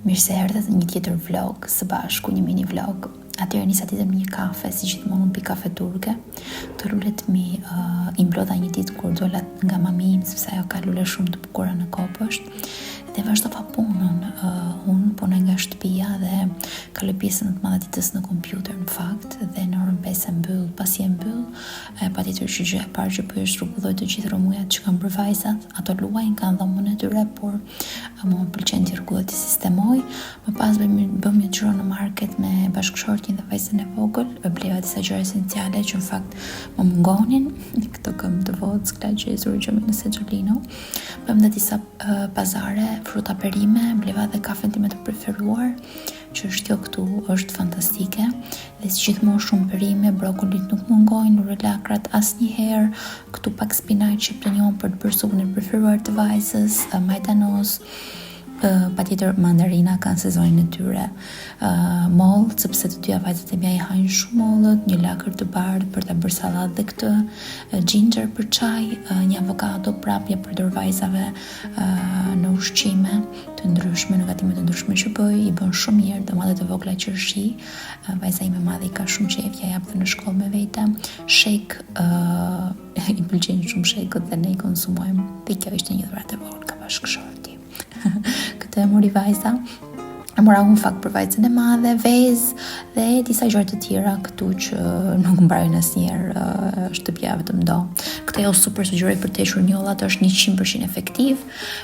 Mirë se erdhët në një tjetër vlog së bashku, një mini vlog. Atëherë nisa ditën me një kafe, si gjithmonë pi kafe turke. Të lulet mi i mblodha një ditë kur dola nga mami im, sepse ajo ka lule shumë të bukura në kopësht. Dhe vazhdova punën, unë punoj nga shtëpia dhe kaloj pjesën më të madhe ditës në kompjuter në fakt, dhe në orën 5 e mbyll, pasi e mbyll, patjetër që gjë e parë që bëj është rregulloj të gjithë rrëmujat që kanë bërë vajzat. Ato luajnë, kanë dhomën e tyre, por më pëlqen të rregulloj të sistemoj. Më pas bëm një xhiro në market me bashkëshortin dhe vajzën e vogël, bleva disa gjëra esenciale që në fakt më mungonin, këto këmbë të vockla që e zurgjëm në Seggiolino. Bëm dhe disa pazare, fruta perime, bleva dhe kafen time të preferuar, që është kjo këtu, është fantastike. Dhe si gjithmonë shumë perime, brokolit nuk mungojnë, urelakrat asnjëherë, këtu pak spinaq që planion për të bërë supën e preferuar të vajzës, majdanos, patjetër mandarina kanë sezonin e tyre, moll, sepse të dyja vajzat e mia i hajnë shumë mollët, një lakër të bardhë për ta bërë sallatë dhe këtë, ginger për çaj, një avokado prapje përdor vajzave në ushqime të ndryshme, në gatime të ndryshme që bëj, i bën shumë mirë, domatet e vogla qershi, vajza ime e madhe i ka shumë qejf, ja jap në shkollë me vete, shake, i pëlqejnë shumë shake-ut dhe ne i konsumojmë, dhe kjo ishte një dhuratë e vogël ka bashkëshorti. Këtë e mori vajza, e mora unë fakt për vajzën e madhe, vezë dhe disa gjëra të tjera këtu që nuk mbarojnë asnjëherë, shtëpia vetëm do. Këtë jo super sugjeroj për të hequr njollat, është 100% efektiv.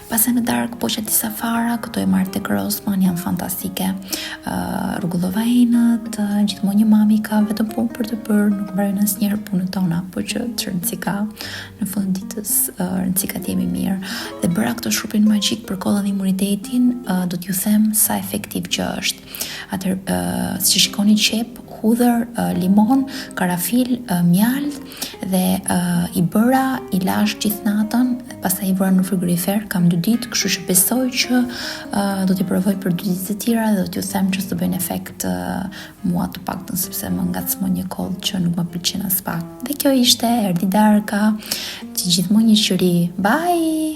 Pastaj në darkë poqa disa fara, këto e marr tek Rossmann, janë fantastike. Rregullova enët, gjithmonë një mami ka vetëm punë për të bërë, nuk mbarojnë asnjëherë punët tona, po që rëndësi ka në fund ditës, rëndësi ka të jemi mirë. Dhe bëra këtë shrupin magjik për kollën dhe imunitetin, do t'ju them sa efektiv që është. Atëherë, si shikoni qep, hudhër, limon, karafil, mjalt dhe i bëra, i lash gjithë natën, pastaj i vëra në frigorifer, kam 2 ditë, kështu që besoj që do t'i provoj për 2 ditë të tjera dhe do t'ju them që s'do bëjnë efekt mua të paktën, sepse më ngacmon një kollë që nuk më pëlqen as pak. Dhe kjo ishte, erdhi darka, që gjithmonë një qëri. Bye!